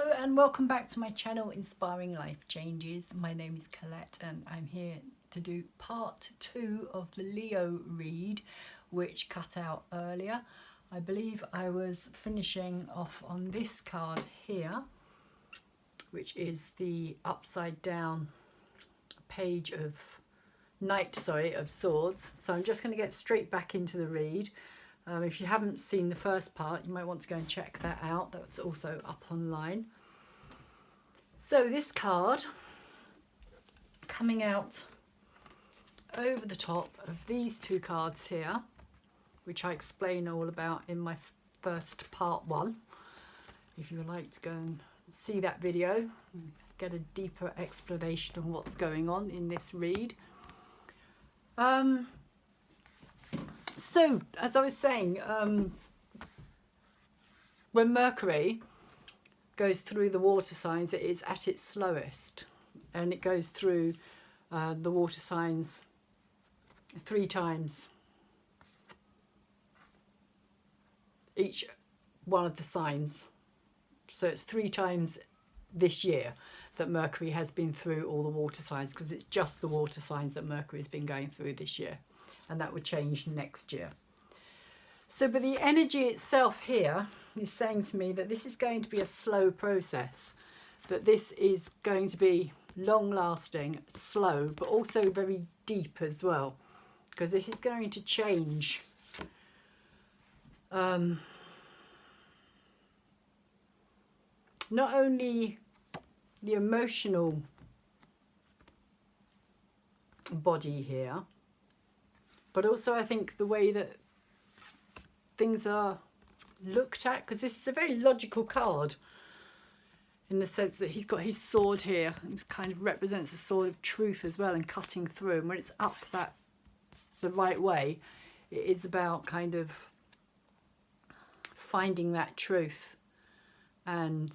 Hello and welcome back to my channel Inspiring Life Changes. My name is Colette and I'm here to do part 2 of the Leo read, which cut out earlier. I believe I was finishing off on this card here, which is the upside down page of of Swords. So I'm just going to get straight back into the read. If you haven't seen the first part, you might want to go and check that out. That's also up online. So this card coming out over the top of these two cards here, which I explain all about in my first part 1. If you would like to go and see that video, get a deeper explanation of what's going on in this read. So, as I was saying, when Mercury goes through the water signs, it is at its slowest, and it goes through the water signs 3 times each one of the signs. So it's 3 times this year that Mercury has been through all the water signs, because it's just the water signs that Mercury has been going through this year. And that would change next year. So, but the energy itself here is saying to me that this is going to be a slow process, that this is going to be long lasting, slow, but also very deep as well, because this is going to change not only the emotional body here, but also I think the way that things are looked at, because this is a very logical card in the sense that he's got his sword here. It kind of represents a sword of truth as well, and cutting through. And when it's up that the right way, it is about kind of finding that truth and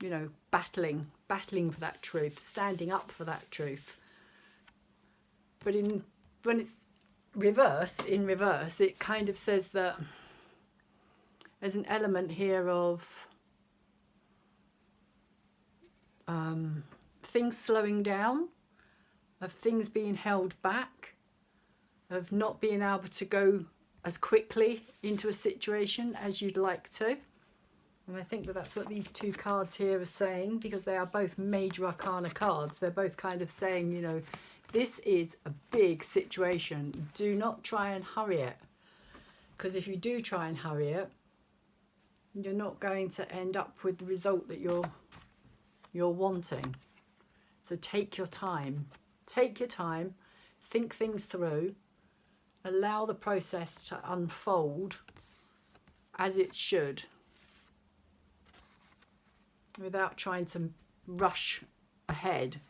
you know, battling for that truth, standing up for that truth. But when it's in reverse, it kind of says that there's an element here of things slowing down, of things being held back, of not being able to go as quickly into a situation as you'd like to. And I think that that's what these two cards here are saying, because they are both major arcana cards. They're both kind of saying, you know, this is a big situation. Do not try and hurry it, because if you do try and hurry it, you're not going to end up with the result that you're wanting. So take your time. Take your time. Think things through. Allow the process to unfold as it should, without trying to rush ahead.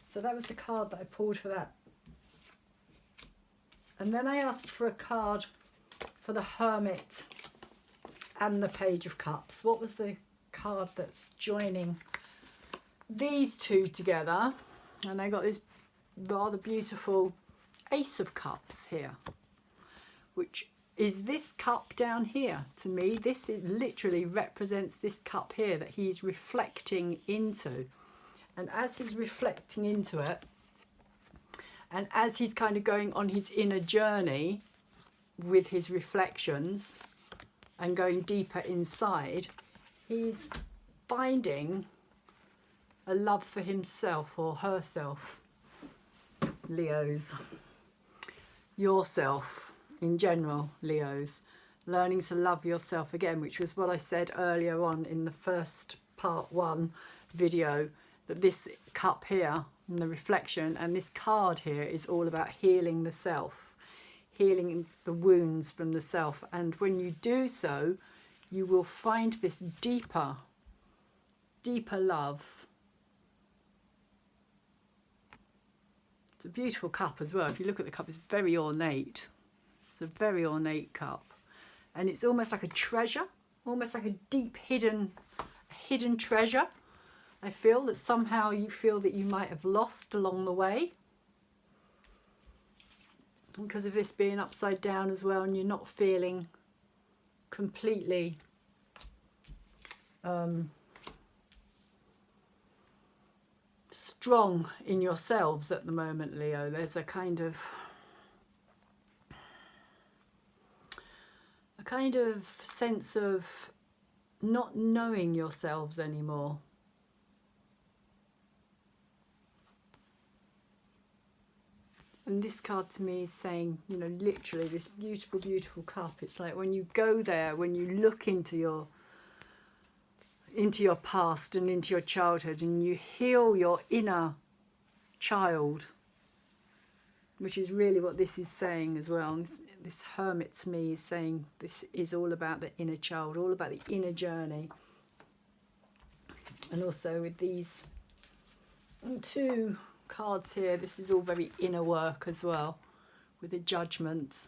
So that was the card that I pulled for that. And then I asked for a card for the Hermit and the Page of Cups. What was the card that's joining these two together? And I got this rather beautiful Ace of Cups here, which is this cup down here. To me, this literally represents this cup here that he's reflecting into. And as he's reflecting into it, and as he's kind of going on his inner journey with his reflections and going deeper inside, he's finding a love for himself or herself. Leos. Yourself in general, Leos. Learning to love yourself again, which was what I said earlier on in the first part 1 video, that this cup here and the reflection and this card here is all about healing the self, healing the wounds from the self. And when you do so, you will find this deeper love. It's a beautiful cup as well. If you look at the cup, it's very ornate. It's a very ornate cup, and it's almost like a treasure, almost like a deep hidden treasure. I feel that somehow you feel that you might have lost along the way. because of this being upside down as well, and you're not feeling completely strong in yourselves at the moment, Leo. There's a kind of sense of not knowing yourselves anymore. And this card to me is saying, you know, literally this beautiful, beautiful cup. It's like when you go there, when you look into your past and into your childhood, and you heal your inner child, which is really what this is saying as well. And this Hermit to me is saying this is all about the inner child, all about the inner journey. And also with these two cards here, this is all very inner work as well, with the Judgment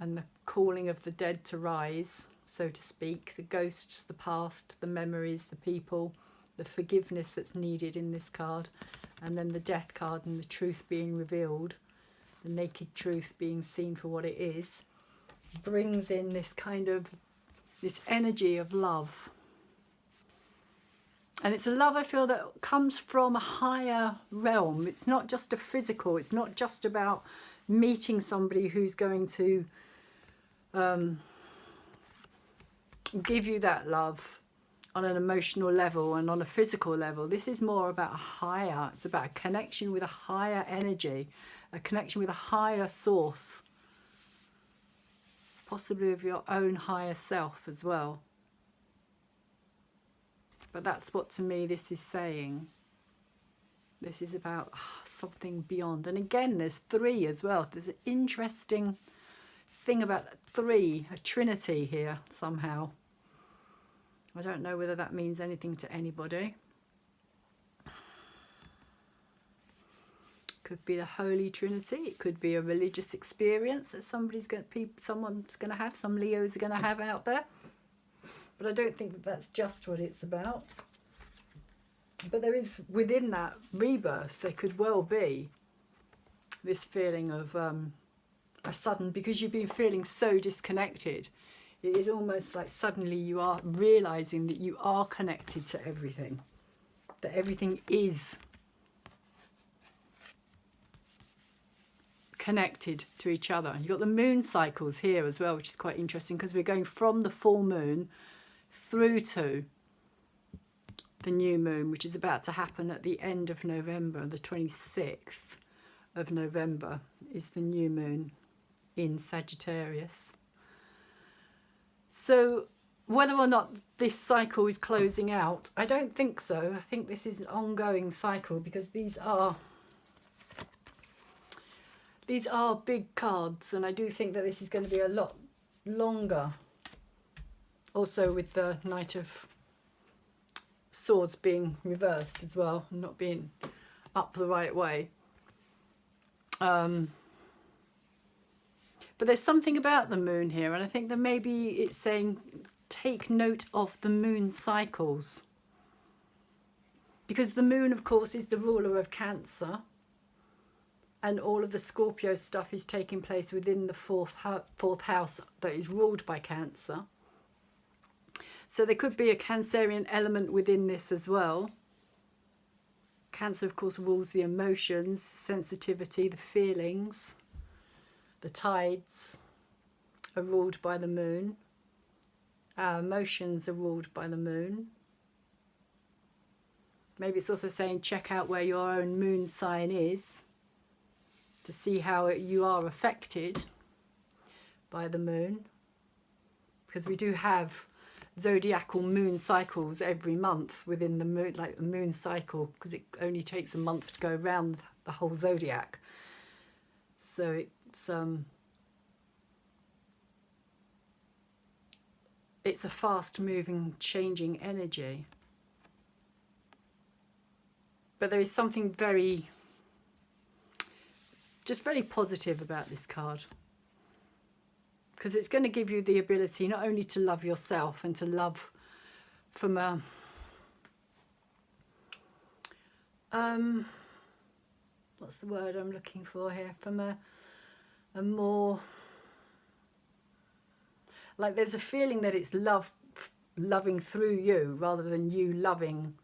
and the calling of the dead to rise, so to speak, the ghosts, the past, the memories, the people, the forgiveness that's needed in this card, and then the Death card and the truth being revealed, the naked truth being seen for what it is, brings in this kind of, this energy of love. And it's a love, I feel, that comes from a higher realm. It's not just a physical, it's not just about meeting somebody who's going to give you that love on an emotional level and on a physical level. This is more about a higher, it's about a connection with a higher energy, a connection with a higher source, possibly of your own higher self as well. But that's what, to me, this is saying. This is about something beyond. And again, there's three as well. There's an interesting thing about three, a trinity here somehow. I don't know whether that means anything to anybody. Could be the Holy Trinity. It could be a religious experience that someone's going to have, some Leos are going to have out there. But I don't think that that's just what it's about. But there is, within that rebirth, there could well be this feeling of a sudden, because you've been feeling so disconnected, it is almost like suddenly you are realising that you are connected to everything, that everything is connected to each other. You've got the moon cycles here as well, which is quite interesting, because we're going from the full moon through to the new moon, which is about to happen at the end of November. The 26th of November is the new moon in Sagittarius. So whether or not this cycle is closing out, I don't think so. I think this is an ongoing cycle, because these are big cards, and I do think that this is going to be a lot longer. Also with the Knight of Swords being reversed as well, and not being up the right way. But there's something about the moon here, and I think that maybe it's saying take note of the moon cycles. Because the moon, of course, is the ruler of Cancer, and all of the Scorpio stuff is taking place within the fourth house that is ruled by Cancer. So there could be a Cancerian element within this as well. Cancer, of course, rules the emotions, sensitivity, the feelings. The tides are ruled by the moon. Our emotions are ruled by the moon. Maybe it's also saying check out where your own moon sign is to see how you are affected by the moon. Because we do have zodiacal moon cycles every month within the moon, like the moon cycle, because it only takes a month to go around the whole zodiac. So it's a fast moving, changing energy. But there is something very positive about this card. Because it's going to give you the ability not only to love yourself and to love from what's the word I'm looking for here, from a more, like there's a feeling that it's loving through you rather than you loving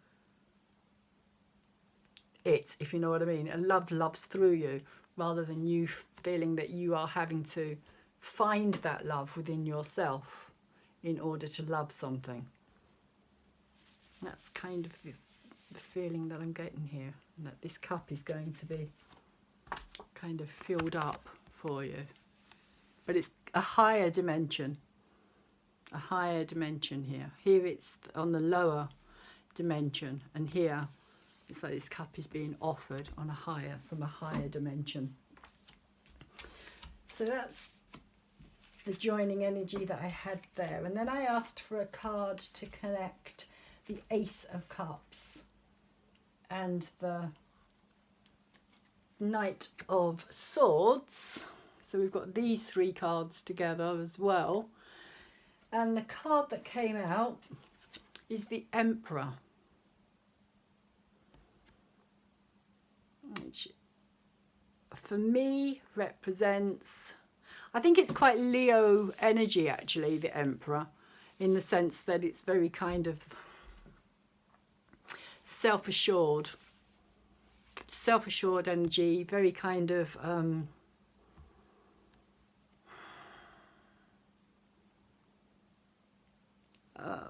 it, if you know what I mean. And love loves through you rather than you feeling that you are having to find that love within yourself in order to love something. That's kind of the feeling that I'm getting here, that this cup is going to be kind of filled up for you. But it's a higher dimension here. Here it's on the lower dimension, and here it's like this cup is being offered on from a higher dimension. So that's the joining energy that I had there. And then I asked for a card to connect the Ace of Cups and the Knight of Swords. So we've got these three cards together as well. And the card that came out is the Emperor, which for me represents, I think it's quite Leo energy actually, the Emperor, in the sense that it's very kind of self-assured energy, very kind of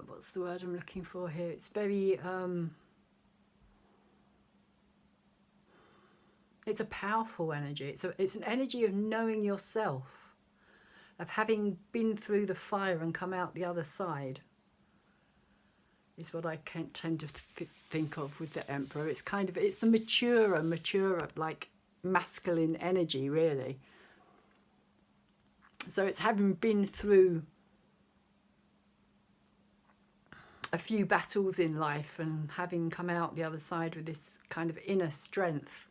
what's the word I'm looking for here? It's very it's a powerful energy. It's an energy of knowing yourself, of having been through the fire and come out the other side, is what I can tend to think of with the Emperor. It's kind of, it's the mature, like masculine energy, really. So it's having been through a few battles in life and having come out the other side with this kind of inner strength,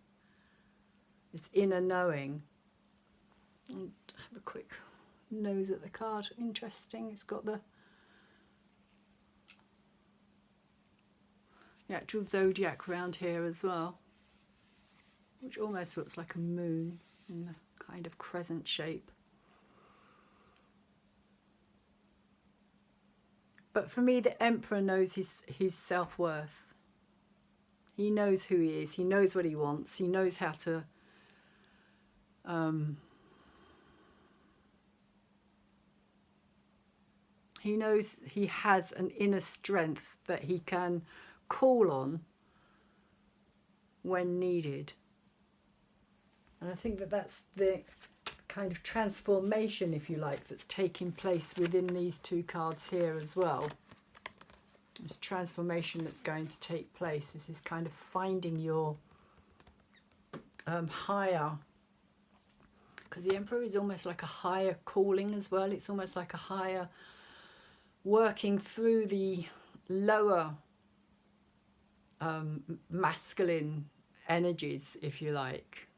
this inner knowing. And have a quick nose at the card. Interesting. It's got the actual zodiac around here as well, which almost looks like a moon in the kind of crescent shape. But for me, the Emperor knows his self-worth. He knows who he is. He knows what he wants. He knows how to he knows he has an inner strength that he can call on when needed. And I think that that's the kind of transformation, if you like, that's taking place within these two cards here as well. This transformation that's going to take place is this kind of finding your higher, because the Emperor is almost like a higher calling as well. It's almost like a higher working through the lower masculine energies, if you like,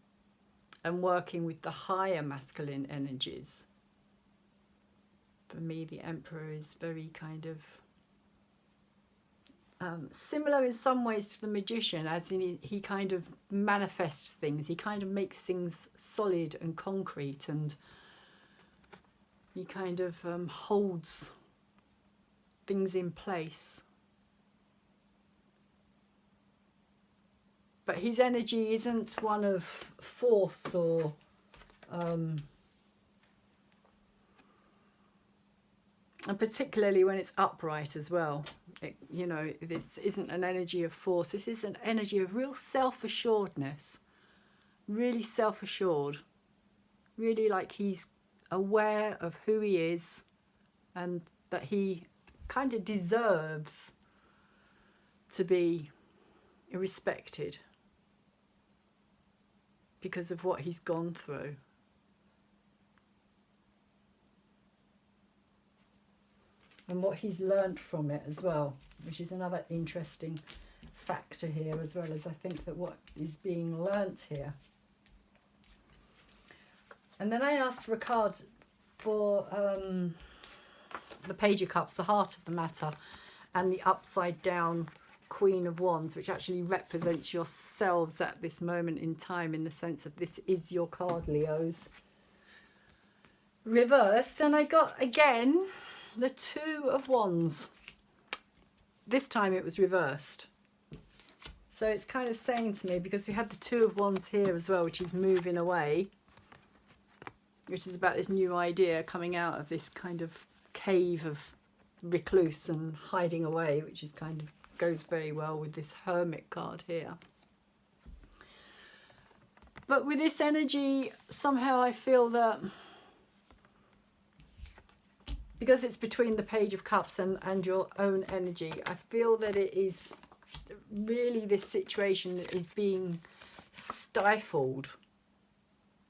and working with the higher masculine energies. For me, the Emperor is very kind of similar in some ways to the Magician, as in he kind of manifests things. He kind of makes things solid and concrete, and he kind of holds things in place. But his energy isn't one of force or and particularly when it's upright as well. You know, this isn't an energy of force. This is an energy of real self-assuredness. Really self-assured. Really like he's aware of who he is and that he kind of deserves to be respected because of what he's gone through. And what he's learnt from it as well, which is another interesting factor here, as well as I think that what is being learnt here. And then I asked for a card for the Page of Cups, the heart of the matter, and the upside down Queen of Wands, which actually represents yourselves at this moment in time, in the sense of this is your card, Leos. Reversed, and I got again the Two of Wands. This time it was reversed. So it's kind of saying to me, because we had the Two of Wands here as well, which is moving away, which is about this new idea coming out of this kind of cave of recluse and hiding away, which is kind of goes very well with this Hermit card here. But with this energy, somehow I feel that because it's between the Page of Cups and your own energy, I feel that it is really this situation that is being stifled.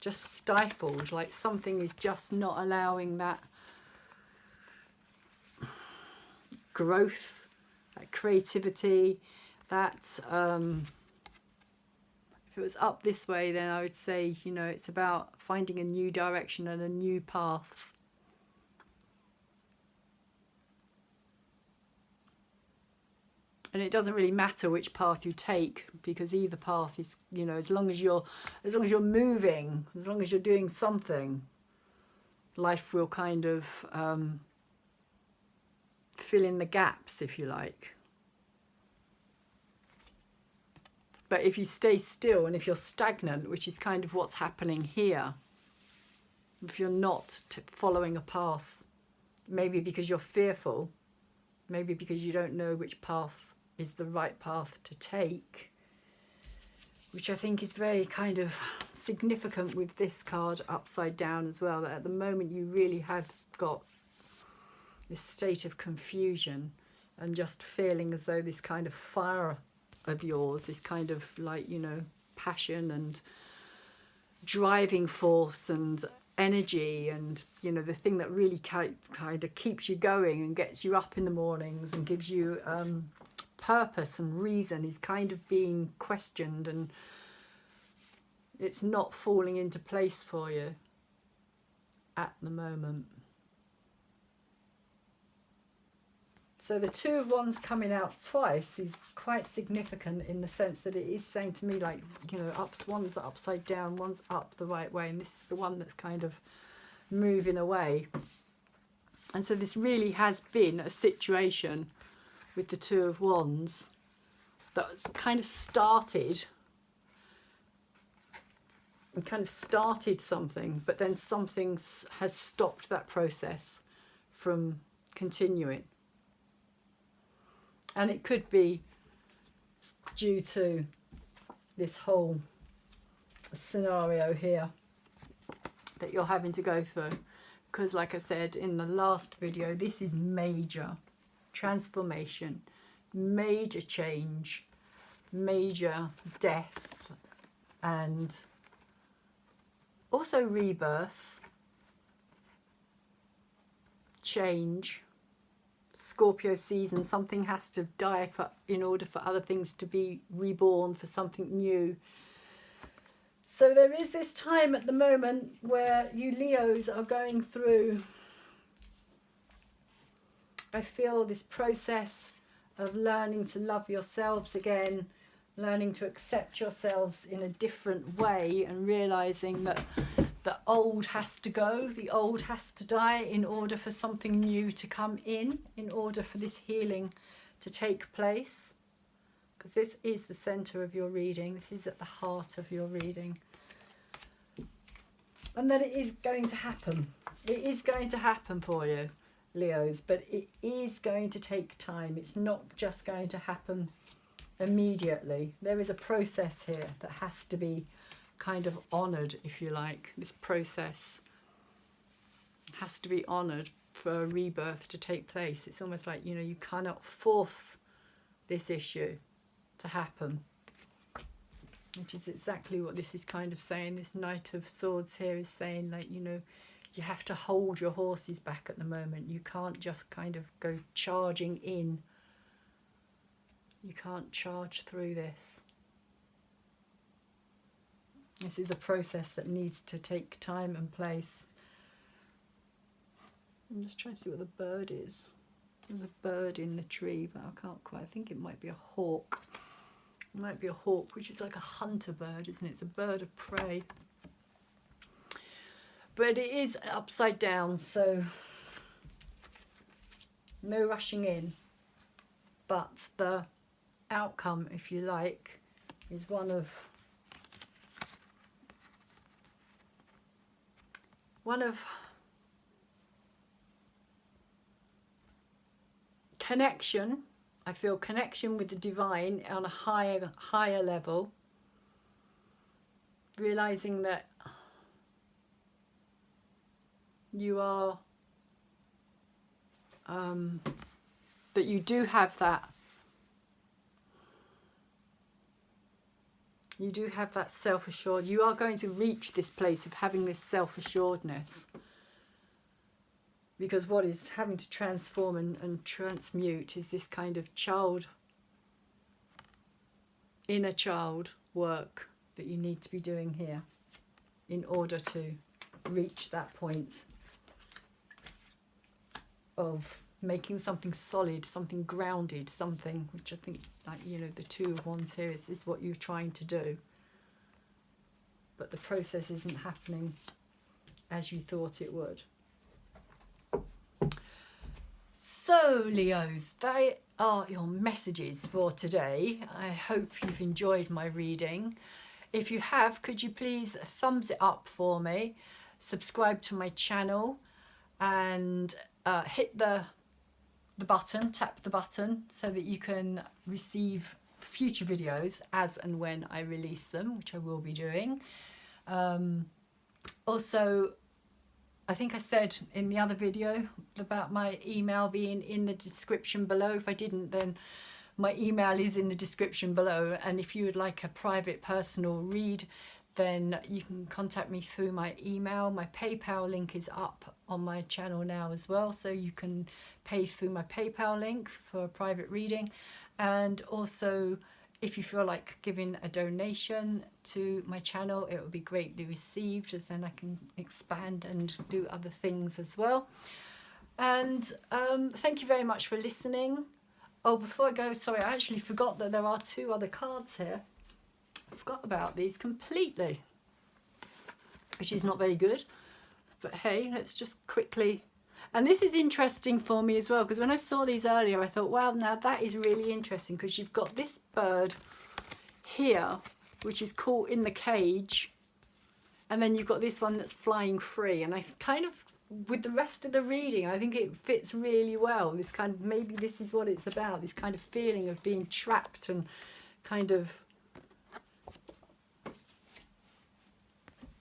Just stifled, like something is just not allowing that growth, that creativity, that if it was up this way, then I would say, you know, it's about finding a new direction and a new path. And it doesn't really matter which path you take, because either path is, you know, as long as you're moving, as long as you're doing something, life will kind of fill in the gaps, if you like. But if you stay still and if you're stagnant, which is kind of what's happening here, if you're not following a path, maybe because you're fearful, maybe because you don't know which path is the right path to take, which I think is very kind of significant with this card upside down as well, that at the moment you really have got this state of confusion and just feeling as though this kind of fire of yours, this kind of like, you know, passion and driving force and energy, and you know, the thing that really kind of keeps you going and gets you up in the mornings and gives you purpose and reason, is kind of being questioned, and it's not falling into place for you at the moment. So the Two of Wands coming out twice is quite significant in the sense that it is saying to me, like, you know, one's upside down, one's up the right way, and this is the one that's kind of moving away. And so this really has been a situation with the Two of Wands that kind of started something, but then something has stopped that process from continuing. And it could be due to this whole scenario here that you're having to go through. Because like I said in the last video, this is major transformation, major change, major death, and also rebirth, change. Scorpio season, something has to die in order for other things to be reborn, for something new. So there is this time at the moment where you Leos are going through, I feel, this process of learning to love yourselves again, learning to accept yourselves in a different way, and realizing that the old has to go, the old has to die in order for something new to come in order for this healing to take place. Because this is the center of your reading, this is at the heart of your reading. And that it is going to happen. It is going to happen for you, Leos, but it is going to take time. It's not just going to happen immediately. There is a process here that has to be kind of honoured, if you like. This process has to be honoured for a rebirth to take place. It's almost like, you know, you cannot force this issue to happen, which is exactly what this is kind of saying. This Knight of Swords here is saying, like, you know, you have to hold your horses back at the moment. You can't just kind of go charging in. You can't charge through this. This is a process that needs to take time and place. I'm just trying to see what the bird is. There's a bird in the tree, but I can't quite. I think it might be a hawk. It might be a hawk, which is like a hunter bird, isn't it? It's a bird of prey. But it is upside down, so no rushing in. But the outcome, if you like, is one of connection. I feel connection with the divine on a higher level, realizing that you are that you do have that. You do have that self-assured. You are going to reach this place of having this self-assuredness. Because what is having to transform and transmute is this kind of inner child work that you need to be doing here in order to reach that point of making something solid, something grounded, something which I think, like, you know, the Two of Wands here is what you're trying to do. But the process isn't happening as you thought it would. So, Leos, they are your messages for today. I hope you've enjoyed my reading. If you have, could you please thumbs it up for me, subscribe to my channel, and hit the button, tap the button, so that you can receive future videos as and when I release them, which I will be doing. Also, I think I said in the other video about my email being in the description below. If I didn't, then my email is in the description below, and if you would like a private personal read, then you can contact me through my email. My PayPal link is up on my channel now as well, so you can pay through my PayPal link for a private reading. And also, if you feel like giving a donation to my channel, it would be greatly received, as then I can expand and do other things as well. And thank you very much for listening. Oh, before I go, sorry, I actually forgot that there are 2 other cards here. I forgot about these completely, which is not very good. But hey, let's just quickly... And this is interesting for me as well, because when I saw these earlier, I thought, wow, now that is really interesting, because you've got this bird here, which is caught in the cage, and then you've got this one that's flying free. And I kind of, with the rest of the reading, I think it fits really well. This kind of, maybe this is what it's about, this kind of feeling of being trapped and kind of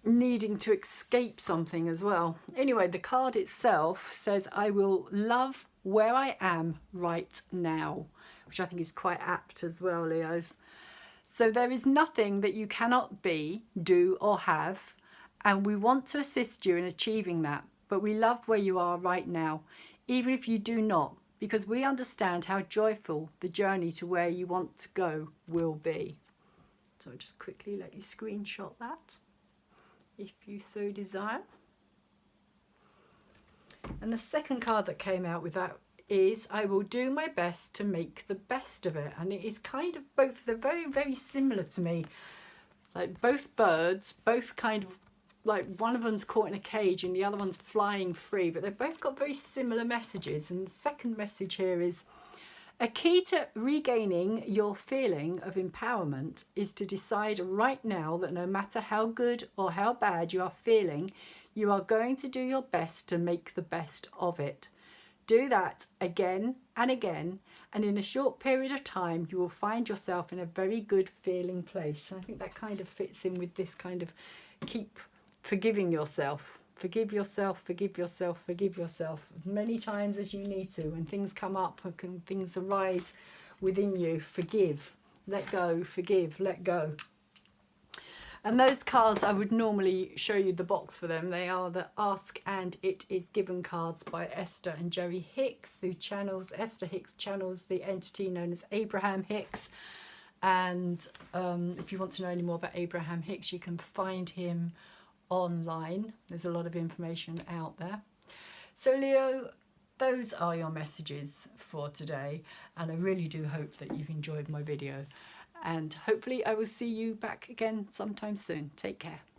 needing to escape something as well. Anyway, the card itself says, I will love where I am right now, which I think is quite apt as well, Leos. So there is nothing that you cannot be, do or have, and we want to assist you in achieving that, but we love where you are right now, even if you do not, because we understand how joyful the journey to where you want to go will be. So I'll just quickly let you screenshot that, if you so desire. And the second card that came out with that is, I will do my best to make the best of it. And it is kind of both, they're very, very similar to me. Like both birds, both kind of, like one of them's caught in a cage and the other one's flying free, but they've both got very similar messages. And the second message here is, a key to regaining your feeling of empowerment is to decide right now that no matter how good or how bad you are feeling, you are going to do your best to make the best of it. Do that again and again, and in a short period of time, you will find yourself in a very good feeling place. And I think that kind of fits in with this kind of keep forgiving yourself. Forgive yourself, forgive yourself, forgive yourself as many times as you need to. When things come up and things arise within you, forgive, let go, forgive, let go. And those cards, I would normally show you the box for them. They are the Ask and It Is Given cards by Esther and Jerry Hicks, who channels, Esther Hicks channels the entity known as Abraham Hicks. And if you want to know any more about Abraham Hicks, you can find him online. There's a lot of information out there. So Leo, those are your messages for today, and I really do hope that you've enjoyed my video, and hopefully I will see you back again sometime soon. Take care.